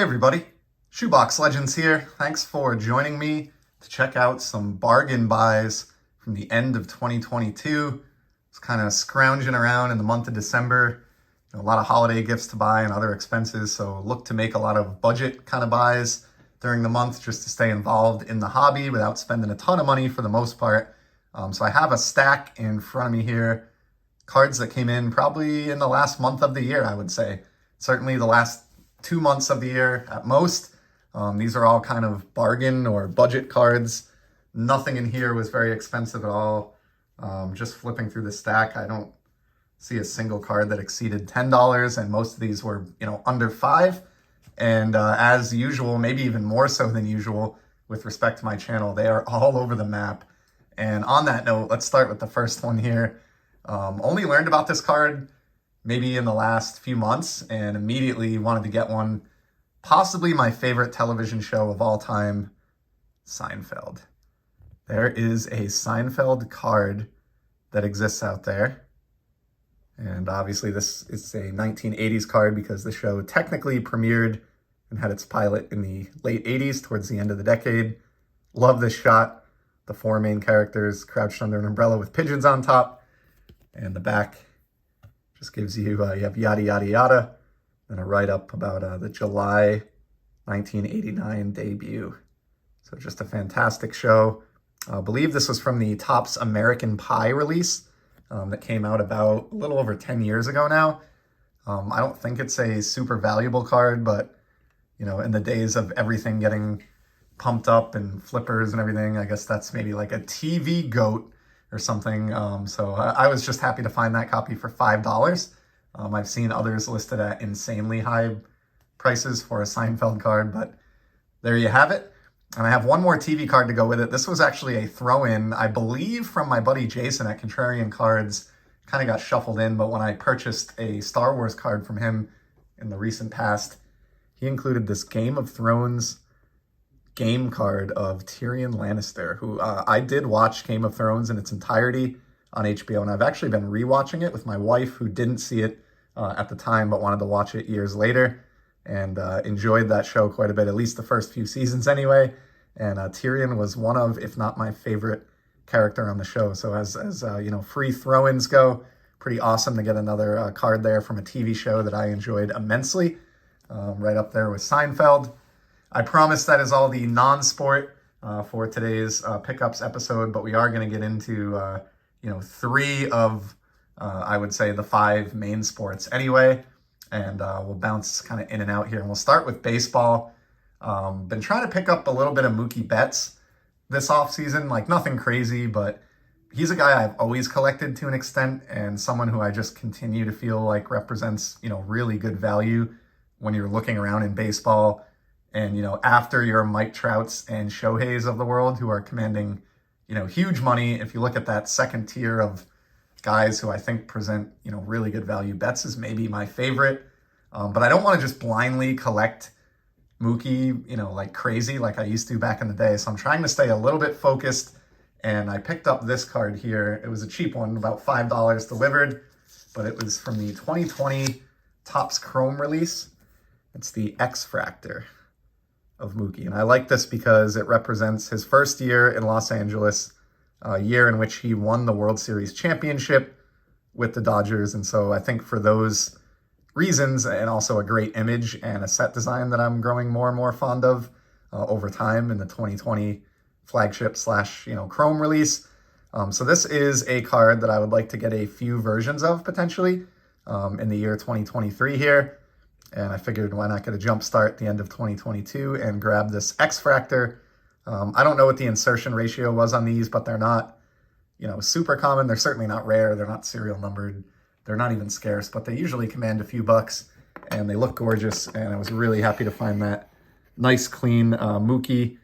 Hey everybody, Shoebox Legends here. Thanks for joining me to check out some bargain buys from the end of 2022. It's kind of scrounging around in the month of December. A lot of holiday gifts to buy and other expenses, so look to make a lot of budget kind of buys during the month just to stay involved in the hobby without spending a ton of money for the most part. So I have a stack in front of me here, cards that came in probably in the last month of the year, I would say. Certainly the last 2 months of the year at most. These are all kind of bargain or budget cards. Nothing in here was very expensive at all. Just flipping through the stack, I don't see a single card that exceeded $10, and most of these were, under $5. And as usual, maybe even more so than usual with respect to my channel, they are all over the map. And on that note, let's start with the first one here. Only learned about this card maybe in the last few months and immediately wanted to get one. Possibly my favorite television show of all time, Seinfeld. There is a Seinfeld card that exists out there. And obviously this is a 1980s card because the show technically premiered and had its pilot in the late 80s towards the end of the decade. Love this shot. The 4 main characters crouched under an umbrella with pigeons on top. And the back just gives you, you have yada, yada, yada, and a write-up about the July 1989 debut. So just a fantastic show. I believe this was from the Topps American Pie release that came out about a little over 10 years ago now. I don't think it's a super valuable card, but, in the days of everything getting pumped up and flippers and everything, I guess that's maybe like a TV goat or something. So I was just happy to find that copy for $5. I've seen others listed at insanely high prices for a Seinfeld card, but there you have it. And I have one more TV card to go with it. This was actually a throw-in, I believe, from my buddy Jason at Contrarian Cards. Kind of got shuffled in, but when I purchased a Star Wars card from him in the recent past, he included this Game of Thrones game card of Tyrion Lannister, who I did watch Game of Thrones in its entirety on HBO, and I've actually been rewatching it with my wife, who didn't see it at the time but wanted to watch it years later, and enjoyed that show quite a bit, at least the first few seasons anyway. And Tyrion was one of, if not my favorite character on the show. So as free throw-ins go, pretty awesome to get another card there from a TV show that I enjoyed immensely, right up there with Seinfeld. I promise that is all the non-sport for today's pickups episode, but we are going to get into, 3 of, I would say, the 5 main sports anyway, and we'll bounce kind of in and out here. And we'll start with baseball. Been trying to pick up a little bit of Mookie Betts this offseason, like nothing crazy, but he's a guy I've always collected to an extent, and someone who I just continue to feel like represents, really good value when you're looking around in baseball. And, after your Mike Trouts and Shoheis of the world, who are commanding, huge money, if you look at that second tier of guys who I think present, really good value, Betts is maybe my favorite. But I don't want to just blindly collect Mookie, like crazy, like I used to back in the day. So I'm trying to stay a little bit focused. And I picked up this card here. It was a cheap one, about $5 delivered, but it was from the 2020 Topps Chrome release. It's the X-Fractor of Mookie. And I like this because it represents his first year in Los Angeles, a year in which he won the World Series championship with the Dodgers. And so I think for those reasons, and also a great image and a set design that I'm growing more and more fond of over time in the 2020 flagship / Chrome release. So this is a card that I would like to get a few versions of potentially in the year 2023 here. And I figured, why not get a jump start at the end of 2022 and grab this X-Fractor. I don't know what the insertion ratio was on these, but they're not, super common. They're certainly not rare. They're not serial numbered. They're not even scarce, but they usually command a few bucks, and they look gorgeous. And I was really happy to find that nice, clean Mookie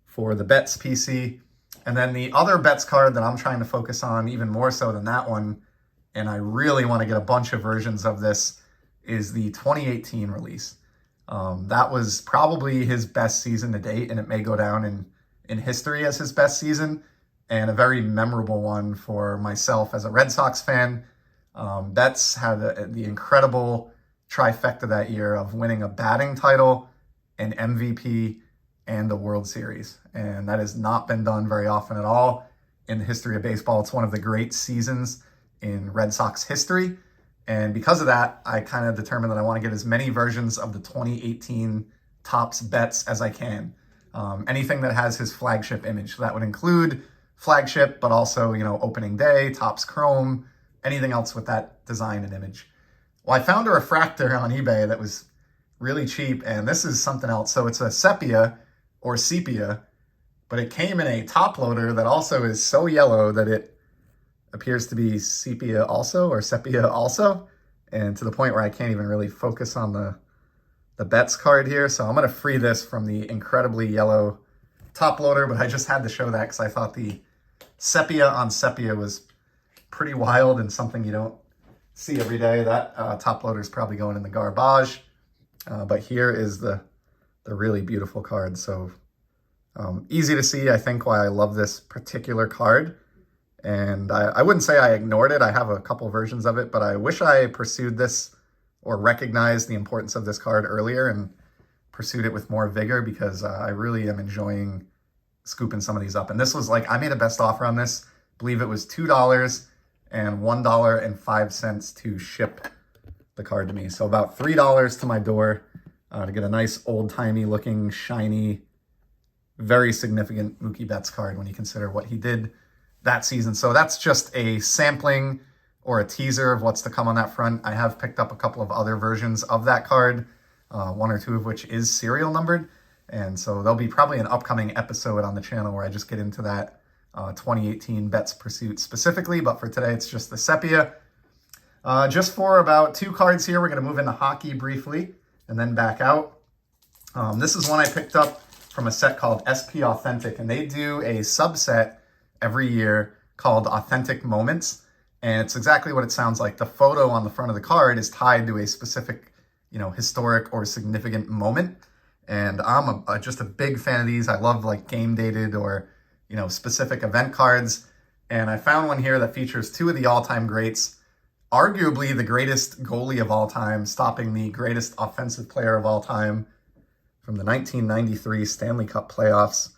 for the Betts PC. And then the other Betts card that I'm trying to focus on, even more so than that one, and I really want to get a bunch of versions of this, is the 2018 release. That was probably his best season to date, and it may go down in history as his best season, and a very memorable one for myself as a Red Sox fan. Betts had the incredible trifecta that year of winning a batting title, an MVP, and a World Series. And that has not been done very often at all in the history of baseball. It's one of the great seasons in Red Sox history. And because of that, I kind of determined that I want to get as many versions of the 2018 Topps Bets as I can. Anything that has his flagship image. So that would include flagship, but also, opening day, Topps Chrome, anything else with that design and image. Well, I found a refractor on eBay that was really cheap, and this is something else. So it's a sepia, but it came in a top loader that also is so yellow that it appears to be sepia also, and to the point where I can't even really focus on the bets card here. So I'm going to free this from the incredibly yellow top loader, but I just had to show that because I thought the sepia on sepia was pretty wild and something you don't see every day. That top loader is probably going in the garbage, but here is the really beautiful card. So easy to see, I think, why I love this particular card. And I wouldn't say I ignored it. I have a couple versions of it, but I wish I pursued this or recognized the importance of this card earlier and pursued it with more vigor, because I really am enjoying scooping some of these up. And this was I made a best offer on this. I believe it was $2 and $1.05 to ship the card to me. So about $3 to my door to get a nice old-timey looking, shiny, very significant Mookie Betts card when you consider what he did that season. So that's just a sampling or a teaser of what's to come on that front. I have picked up a couple of other versions of that card, one or two of which is serial numbered. And so there'll be probably an upcoming episode on the channel where I just get into that 2018 Betts Pursuit specifically. But for today, it's just the sepia. Just for about 2 cards here, we're going to move into hockey briefly and then back out. This is one I picked up from a set called SP Authentic, and they do a subset every year called Authentic Moments. And it's exactly what it sounds like. The photo on the front of the card is tied to a specific, historic or significant moment. And I'm just a big fan of these. I love game dated or, specific event cards. And I found one here that features 2 of the all-time greats, arguably the greatest goalie of all time, stopping the greatest offensive player of all time from the 1993 Stanley Cup playoffs.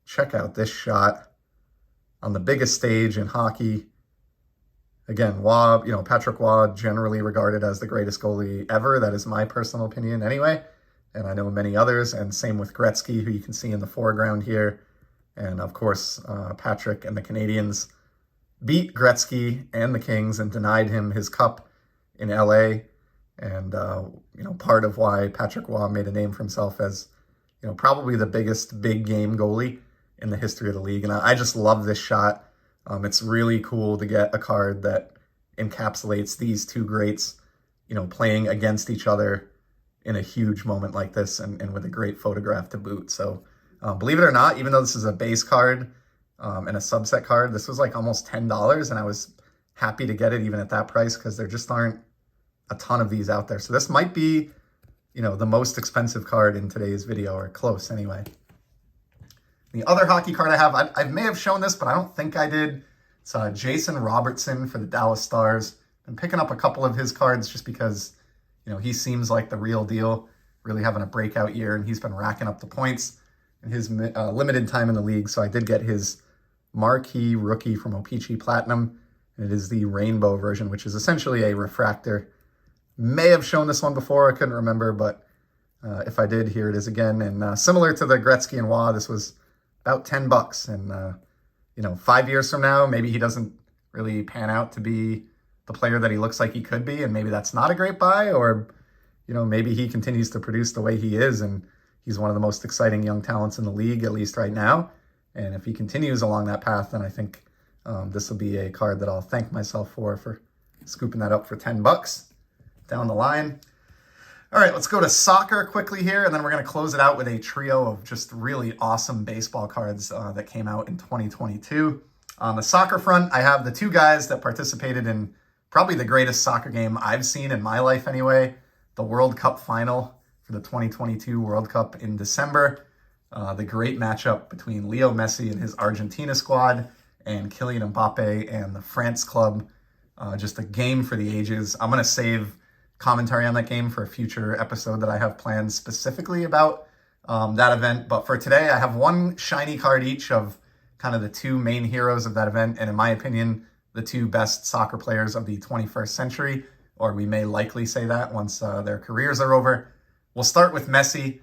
Check out this shot on the biggest stage in hockey. Again, Waugh, Patrick Waugh, generally regarded as the greatest goalie ever. That is my personal opinion anyway. And I know many others, and same with Gretzky, who you can see in the foreground here. And of course, Patrick and the Canadiens beat Gretzky and the Kings and denied him his cup in LA. And, part of why Patrick Waugh made a name for himself as, probably the biggest big game goalie in the history of the league. And I just love this shot. It's really cool to get a card that encapsulates these 2 greats, playing against each other in a huge moment like this, and with a great photograph to boot. So believe it or not, even though this is a base card and a subset card, this was almost $10, and I was happy to get it even at that price because there just aren't a ton of these out there. So this might be, the most expensive card in today's video, or close anyway. The other hockey card I have, I may have shown this, but I don't think I did. It's Jason Robertson for the Dallas Stars. I'm picking up a couple of his cards just because, he seems like the real deal, really having a breakout year, and he's been racking up the points in his limited time in the league. So I did get his marquee rookie from O-Pee-Chee Platinum, and it is the rainbow version, which is essentially a refractor. May have shown this one before, I couldn't remember, but if I did, here it is again. And similar to the Gretzky and Waugh, this was about $10. And, 5 years from now, maybe he doesn't really pan out to be the player that he looks like he could be. And maybe that's not a great buy, or, maybe he continues to produce the way he is. And he's one of the most exciting young talents in the league, at least right now. And if he continues along that path, then I think this will be a card that I'll thank myself for scooping that up for $10 down the line. All right, let's go to soccer quickly here, and then we're going to close it out with a trio of just really awesome baseball cards that came out in 2022. On the soccer front, I have the 2 guys that participated in probably the greatest soccer game I've seen in my life anyway, the World Cup final for the 2022 World Cup in December. The great matchup between Leo Messi and his Argentina squad and Kylian Mbappe and the France club. Just a game for the ages. I'm going to save commentary on that game for a future episode that I have planned specifically about that event. But for today, I have one shiny card each of kind of the two main heroes of that event, and in my opinion, the two best soccer players of the 21st century, or we may likely say that once their careers are over. We'll start with Messi.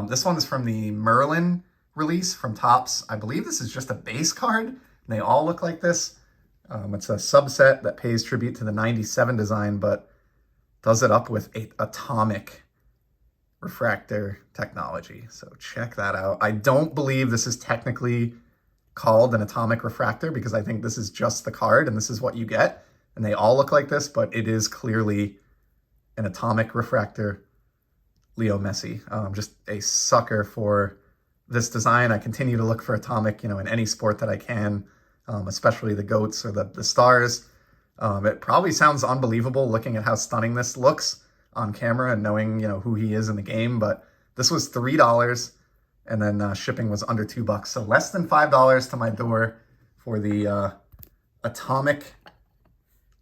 This one's from the Merlin release from Topps. I believe this is just a base card. They all look like this. It's a subset that pays tribute to the 97 design, but does it up with a atomic refractor technology. So check that out. I don't believe this is technically called an atomic refractor because I think this is just the card and this is what you get. And they all look like this, but it is clearly an atomic refractor Leo Messi. Just a sucker for this design. I continue to look for atomic, in any sport that I can, especially the GOATs or the stars. It probably sounds unbelievable looking at how stunning this looks on camera and knowing, who he is in the game, but this was $3 and then shipping was under $2. So less than $5 to my door for the atomic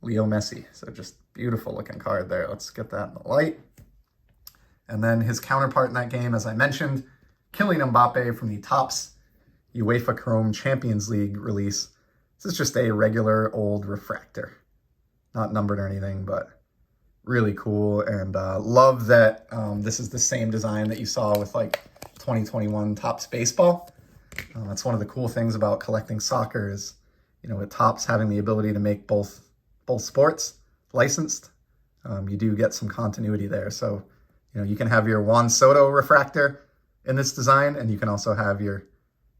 Leo Messi. So just beautiful looking card there. Let's get that in the light. And then his counterpart in that game, as I mentioned, Kylian Mbappe from the Topps UEFA Chrome Champions League release. This is just a regular old refractor. Not numbered or anything, but really cool. And love that this is the same design that you saw with like 2021 Topps Baseball. That's one of the cool things about collecting soccer is, with Topps having the ability to make both sports licensed, you do get some continuity there. So, you can have your Juan Soto refractor in this design, and you can also have your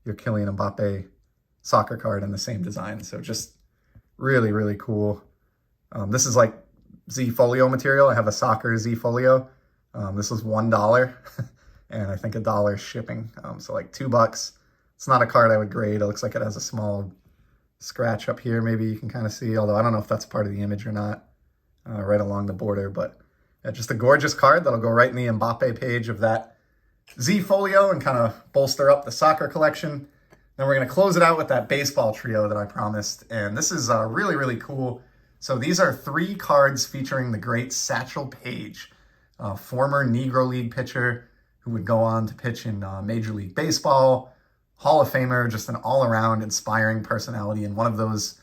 Kylian Mbappe soccer card in the same design. So just really, really cool. This is like Z Folio material. I have a soccer Z Folio. This was $1 and I think $1 shipping. So like $2. It's not a card I would grade. It looks like it has a small scratch up here. Maybe you can kind of see, although I don't know if that's part of the image or not, right along the border, but just a gorgeous card that'll go right in the Mbappe page of that Z Folio and kind of bolster up the soccer collection. Then we're going to close it out with that baseball trio that I promised. And this is really, really cool. So these are 3 cards featuring the great Satchel Paige, former Negro League pitcher who would go on to pitch in Major League Baseball, Hall of Famer, just an all-around inspiring personality, and one of those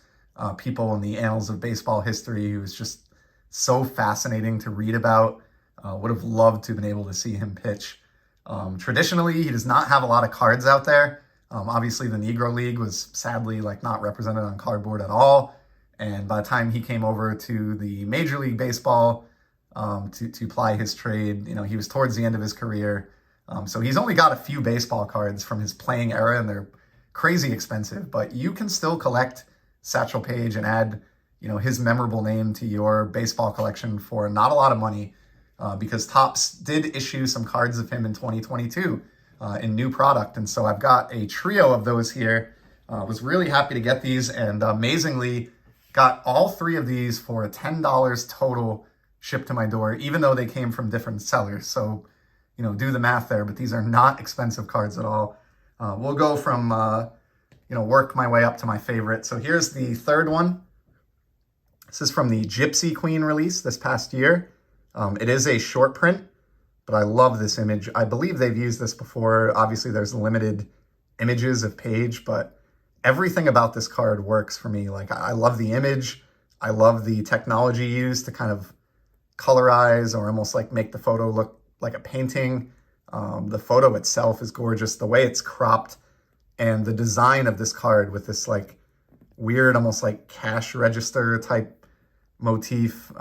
people in the annals of baseball history who is just so fascinating to read about. Would have loved to have been able to see him pitch. Traditionally, he does not have a lot of cards out there. Obviously, the Negro League was sadly not represented on cardboard at all. And by the time he came over to the Major League Baseball to ply his trade, he was towards the end of his career. So he's only got a few baseball cards from his playing era, and they're crazy expensive. But you can still collect Satchel Paige and add, his memorable name to your baseball collection for not a lot of money, because Topps did issue some cards of him in 2022 in new product. And so I've got a trio of those here. Was really happy to get these, and amazingly got all 3 of these for $10 total shipped to my door, even though they came from different sellers. So, do the math there, but these are not expensive cards at all. We'll go from, work my way up to my favorite. So here's the third one. This is from the Gypsy Queen release this past year. It is a short print, but I love this image. I believe they've used this before. Obviously, there's limited images of Paige, but everything about this card works for me. I love the image. I love the technology used to kind of colorize or almost make the photo look like a painting. The photo itself is gorgeous. The way it's cropped and the design of this card with this weird, almost cash register type motif.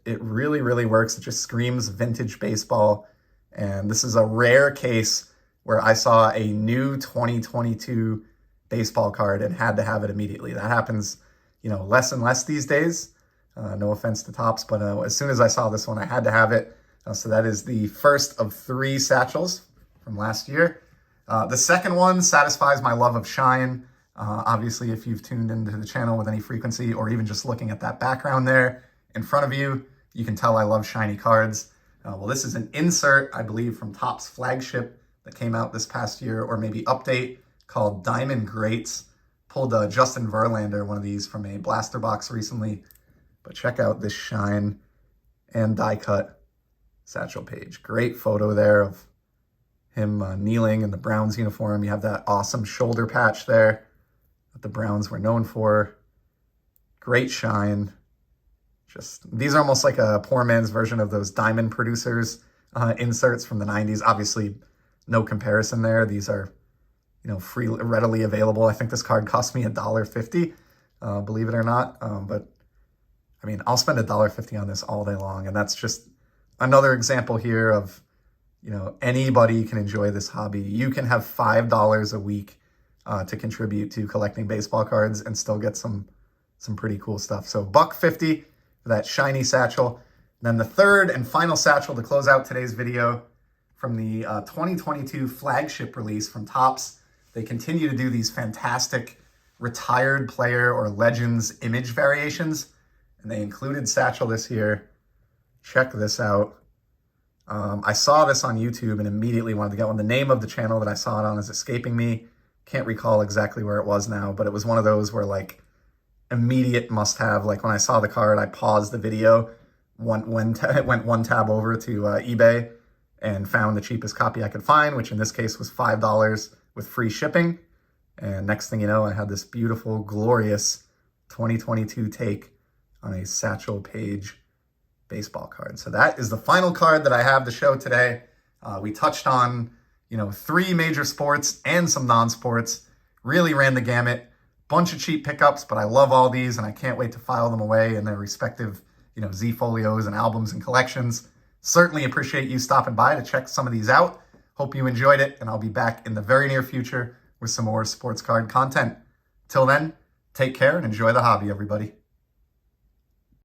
It really, really works. It just screams vintage baseball. And this is a rare case where I saw a new 2022 baseball card and had to have it immediately. That happens, less and less these days. No offense to Topps, but as soon as I saw this one, I had to have it. So that is the first of 3 satchels from last year. The second one satisfies my love of shine. Obviously, if you've tuned into the channel with any frequency or even just looking at that background there in front of you, you can tell I love shiny cards. Well, this is an insert, I believe, from Topps flagship that came out this past year, or maybe update, called Diamond Greats. Pulled Justin Verlander, one of these, from a blaster box recently. But check out this shine. hand die cut Satchel Paige. Great photo there of him kneeling in the Browns uniform. You have that awesome shoulder patch there that the Browns were known for. Great shine. These are almost like a poor man's version of those Diamond Producers inserts from the 90s. Obviously, no comparison there. These are, free, readily available. I think this card cost me $1.50, believe it or not. But I mean, I'll spend $1.50 on this all day long. And that's just another example here of, anybody can enjoy this hobby. You can have $5 a week to contribute to collecting baseball cards and still get some pretty cool stuff. So $1.50 for that shiny Satchel. And then the third and final Satchel to close out today's video from the 2022 flagship release from Topps. They continue to do these fantastic retired player or legends image variations. And they included Satchel this year. Check this out. I saw this on YouTube and immediately wanted to get one. The name of the channel that I saw it on is escaping me. Can't recall exactly where it was now, but it was one of those where like immediate must have. Like when I saw the card, I paused the video, went one tab over to eBay and found the cheapest copy I could find, which in this case was $5 with free shipping. And next thing you know, I had this beautiful, glorious 2022 take on a Satchel Paige baseball card. So that is the final card that I have to show today. We touched on, 3 major sports and some non-sports, really ran the gamut, bunch of cheap pickups, but I love all these and I can't wait to file them away in their respective, Z folios and albums and collections. Certainly appreciate you stopping by to check some of these out. Hope you enjoyed it, and I'll be back in the very near future with some more sports card content. Till then, take care and enjoy the hobby, everybody.